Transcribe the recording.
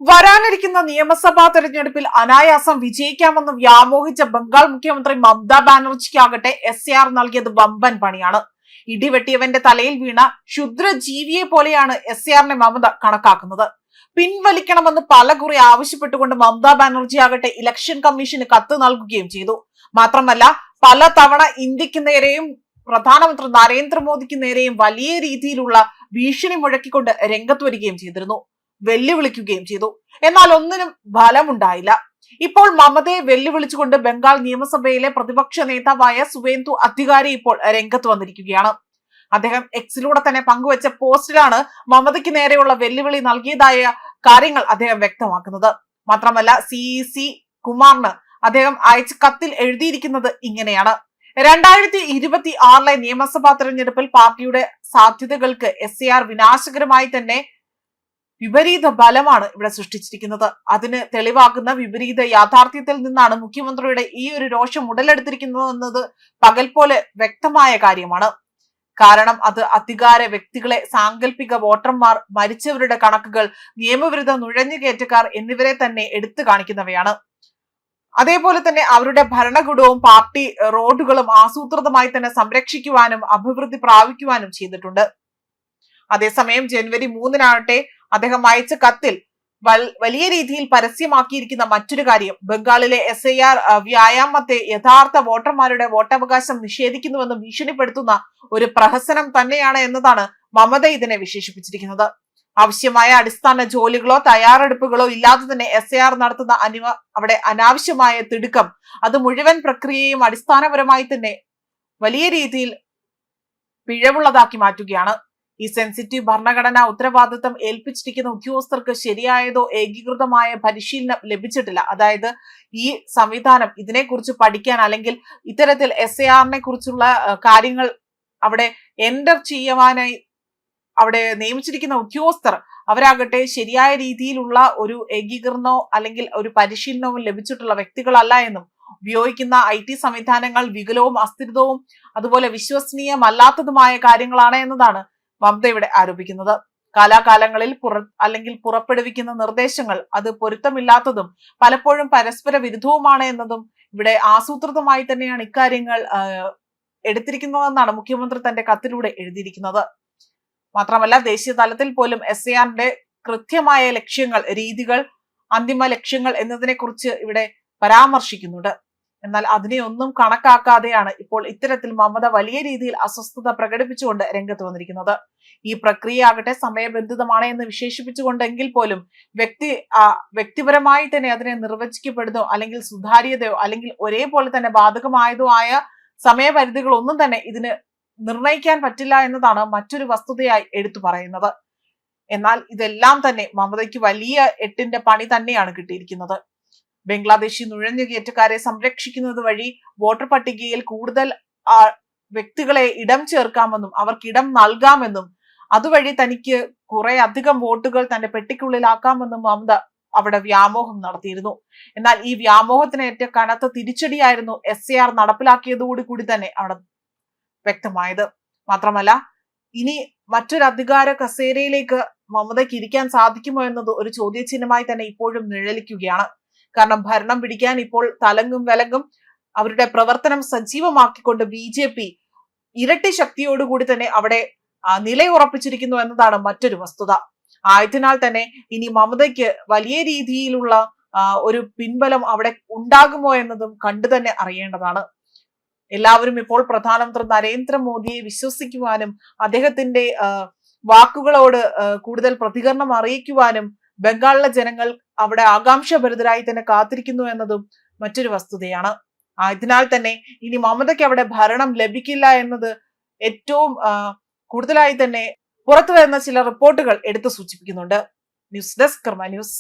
വരാനിരിക്കുന്ന നിയമസഭാ തെരഞ്ഞെടുപ്പിൽ അനായാസം വിജയിക്കാമെന്ന് വ്യാമോഹിച്ച ബംഗാൾ മുഖ്യമന്ത്രി മമതാ ബാനർജിക്കാകട്ടെ SAR നൽകിയത് വമ്പൻ പണിയാണ്. ഇടിവെട്ടിയവന്റെ തലയിൽ വീണ ക്ഷുദ്രജീവിയെ പോലെയാണ് SARനെ മമത കണക്കാക്കുന്നത്. പിൻവലിക്കണമെന്ന് പലകുറി ആവശ്യപ്പെട്ടുകൊണ്ട് മമതാ ബാനർജി ആകട്ടെ ഇലക്ഷൻ കമ്മീഷന് കത്ത് നൽകുകയും ചെയ്തു. മാത്രമല്ല പലതവണ ഇന്ത്യക്ക് നേരെയും പ്രധാനമന്ത്രി നരേന്ദ്രമോദിക്ക് നേരെയും വലിയ രീതിയിലുള്ള ഭീഷണി മുഴക്കിക്കൊണ്ട് രംഗത്ത് വരികയും ചെയ്തിരുന്നു, വെല്ലുവിളിക്കുകയും ചെയ്തു. എന്നാൽ ഒന്നിനും ഫലമുണ്ടായില്ല. ഇപ്പോൾ മമതയെ വെല്ലുവിളിച്ചുകൊണ്ട് ബംഗാൾ നിയമസഭയിലെ പ്രതിപക്ഷ നേതാവായ സുവേന്ദു അധികാരി ഇപ്പോൾ രംഗത്ത് വന്നിരിക്കുകയാണ്. അദ്ദേഹം എക്സിലൂടെ തന്നെ പങ്കുവച്ച പോസ്റ്റിലാണ് മമതയ്ക്ക് നേരെയുള്ള വെല്ലുവിളി നൽകിയതായ കാര്യങ്ങൾ അദ്ദേഹം വ്യക്തമാക്കുന്നത്. മാത്രമല്ല CEC കുമാറിന് അദ്ദേഹം അയച്ച കത്തിൽ എഴുതിയിരിക്കുന്നത് ഇങ്ങനെയാണ്: 2026 നിയമസഭാ തെരഞ്ഞെടുപ്പിൽ പാർട്ടിയുടെ സാധ്യതകൾക്ക് SAR വിനാശകരമായി തന്നെ വിപരീത ഫലമാണ് ഇവിടെ സൃഷ്ടിച്ചിരിക്കുന്നത്. അതിന് തെളിവാക്കുന്ന വിപരീത യാഥാർത്ഥ്യത്തിൽ നിന്നാണ് മുഖ്യമന്ത്രിയുടെ ഈ ഒരു രോഷം ഉടലെടുത്തിരിക്കുന്നത് എന്നത് പകൽ പോലെ വ്യക്തമായ കാര്യമാണ്. കാരണം അത് അധികാര വ്യക്തികളെ, സാങ്കല്പിക വോട്ടർമാർ, മരിച്ചവരുടെ കണക്കുകൾ, നിയമവിരുദ്ധ നുഴഞ്ഞുകയറ്റക്കാർ എന്നിവരെ തന്നെ എടുത്തു കാണിക്കുന്നവയാണ്. അതേപോലെ തന്നെ അവരുടെ ഭരണകൂടവും പാർട്ടി റോഡുകളും ആസൂത്രിതമായി തന്നെ സംരക്ഷിക്കുവാനും അഭിവൃദ്ധി പ്രാപിക്കുവാനും ചെയ്തിട്ടുണ്ട്. അതേസമയം ജനുവരി 3 അദ്ദേഹം അയച്ച കത്തിൽ വലിയ രീതിയിൽ പരസ്യമാക്കിയിരിക്കുന്ന മറ്റൊരു കാര്യം ബംഗാളിലെ SAR വ്യായാമത്തെ യഥാർത്ഥ വോട്ടർമാരുടെ വോട്ടവകാശം നിഷേധിക്കുന്നുവെന്ന് ഭീഷണിപ്പെടുത്തുന്ന ഒരു പ്രഹസനം തന്നെയാണ് എന്നതാണ് മമത ഇതിനെ വിശേഷിപ്പിച്ചിരിക്കുന്നത്. ആവശ്യമായ അടിസ്ഥാന ജോലികളോ തയ്യാറെടുപ്പുകളോ ഇല്ലാതെ തന്നെ SAR നടത്തുന്ന അവിടെ അനാവശ്യമായ തിടുക്കം, അത് മുഴുവൻ പ്രക്രിയയും അടിസ്ഥാനപരമായി തന്നെ വലിയ രീതിയിൽ പിഴവുള്ളതാക്കി മാറ്റുകയാണ്. ഈ സെൻസിറ്റീവ് ഭരണഘടനാ ഉത്തരവാദിത്തം ഏൽപ്പിച്ചിരിക്കുന്ന ഉദ്യോഗസ്ഥർക്ക് ശരിയായതോ ഏകീകൃതമായ പരിശീലനം ലഭിച്ചിട്ടില്ല. അതായത് ഈ സംവിധാനം ഇതിനെക്കുറിച്ച് പഠിക്കാൻ അല്ലെങ്കിൽ ഇത്തരത്തിൽ SARനെ കുറിച്ചുള്ള കാര്യങ്ങൾ അവിടെ എൻറ്റർ ചെയ്യുവാനായി അവിടെ നിയമിച്ചിരിക്കുന്ന ഉദ്യോഗസ്ഥർ അവരാകട്ടെ ശരിയായ രീതിയിലുള്ള ഒരു ഏകീകരണമോ അല്ലെങ്കിൽ ഒരു പരിശീലനവും ലഭിച്ചിട്ടുള്ള വ്യക്തികളല്ല എന്നും ഉപയോഗിക്കുന്ന IT സംവിധാനങ്ങൾ വികലവും അസ്ഥിരവും അതുപോലെ വിശ്വസനീയമല്ലാത്തതുമായ കാര്യങ്ങളാണ് എന്നതാണ് മമത ഇവിടെ ആരോപിക്കുന്നത്. കാലാകാലങ്ങളിൽ പുറപ്പെടുവിക്കുന്ന നിർദ്ദേശങ്ങൾ അത് പൊരുത്തമില്ലാത്തതും പലപ്പോഴും പരസ്പര വിരുദ്ധവുമാണ് എന്നതും ഇവിടെ ആസൂത്രിതമായി തന്നെയാണ് ഇക്കാര്യങ്ങൾ എടുത്തിരിക്കുന്നതെന്നാണ് മുഖ്യമന്ത്രി തന്റെ കത്തിലൂടെ എഴുതിയിരിക്കുന്നത്. മാത്രമല്ല ദേശീയ തലത്തിൽ പോലും SARന്റെ കൃത്യമായ ലക്ഷ്യങ്ങൾ, രീതികൾ, അന്തിമ ലക്ഷ്യങ്ങൾ എന്നതിനെ കുറിച്ച് ഇവിടെ പരാമർശിക്കുന്നുണ്ട്. എന്നാൽ അതിനെയൊന്നും കണക്കാക്കാതെയാണ് ഇപ്പോൾ ഇത്തരത്തിൽ മമത വലിയ രീതിയിൽ അസ്വസ്ഥത പ്രകടിപ്പിച്ചുകൊണ്ട് രംഗത്ത് വന്നിരിക്കുന്നത്. ഈ പ്രക്രിയ ആകട്ടെ സമയബന്ധിതമാണ് എന്ന് വിശേഷിപ്പിച്ചുകൊണ്ടെങ്കിൽ പോലും വ്യക്തിപരമായി തന്നെ അതിനെ നിർവചിക്കപ്പെടുന്നോ അല്ലെങ്കിൽ സുതാര്യതയോ അല്ലെങ്കിൽ ഒരേപോലെ തന്നെ ബാധകമായതോ ആയ സമയപരിധികളൊന്നും തന്നെ ഇതിന് നിർണയിക്കാൻ പറ്റില്ല എന്നതാണ് മറ്റൊരു വസ്തുതയായി എടുത്തു പറയുന്നത്. എന്നാൽ ഇതെല്ലാം തന്നെ മമതയ്ക്ക് വലിയ എട്ടിന്റെ പണി തന്നെയാണ് കിട്ടിയിരിക്കുന്നത്. ബംഗ്ലാദേശി നുഴഞ്ഞുകയറ്റക്കാരെ സംരക്ഷിക്കുന്നത് വഴി വോട്ടർ പട്ടികയിൽ കൂടുതൽ വ്യക്തികളെ ഇടം ചേർക്കാമെന്നും അവർക്ക് ഇടം നൽകാമെന്നും അതുവഴി തനിക്ക് കുറെ അധികം വോട്ടുകൾ തന്റെ പെട്ടിക്കുള്ളിലാക്കാമെന്നും മമത അവിടെ വ്യാമോഹം നടത്തിയിരുന്നു. എന്നാൽ ഈ വ്യാമോഹത്തിനേറ്റ കനത്ത തിരിച്ചടിയായിരുന്നു SAR നടപ്പിലാക്കിയതോടുകൂടി തന്നെ അവിടെ വ്യക്തമായത്. മാത്രമല്ല ഇനി മറ്റൊരു അധികാര കസേരയിലേക്ക് മമതയ്ക്ക് ഇരിക്കാൻ സാധിക്കുമോ എന്നത് ഒരു ചോദ്യചിഹ്നമായി തന്നെ ഇപ്പോഴും നിഴലിക്കുകയാണ്. കാരണം ഭരണം പിടിക്കാൻ ഇപ്പോൾ തലങ്ങും വിലങ്ങും അവരുടെ പ്രവർത്തനം സജീവമാക്കിക്കൊണ്ട് BJP ഇരട്ടി ശക്തിയോടുകൂടി തന്നെ അവിടെ നിലയുറപ്പിച്ചിരിക്കുന്നു എന്നതാണ് മറ്റൊരു വസ്തുത. ആയതിനാൽ തന്നെ ഇനി മമതയ്ക്ക് വലിയ രീതിയിലുള്ള ഒരു പിൻബലം അവിടെ ഉണ്ടാകുമോ എന്നതും കണ്ടു തന്നെ അറിയേണ്ടതാണ്. എല്ലാവരും ഇപ്പോൾ പ്രധാനമന്ത്രി നരേന്ദ്രമോദിയെ വിശ്വസിക്കുവാനും അദ്ദേഹത്തിന്റെ വാക്കുകളോട് കൂടുതൽ പ്രതികരണം അറിയിക്കുവാനും ബംഗാളിലെ ജനങ്ങൾ അവിടെ ആകാംക്ഷഭരിതരായി തന്നെ കാത്തിരിക്കുന്നു എന്നതും മറ്റൊരു വസ്തുതയാണ്. അതിനാൽ തന്നെ ഇനി മമതയ്ക്ക് അവിടെ ഭരണം ലഭിക്കില്ല എന്നത് ഏറ്റവും കൂടുതലായി തന്നെ പുറത്തു വരുന്ന ചില റിപ്പോർട്ടുകൾ എടുത്തു സൂചിപ്പിക്കുന്നുണ്ട്. ന്യൂസ് ഡെസ്ക് കർമ്മ ന്യൂസ്.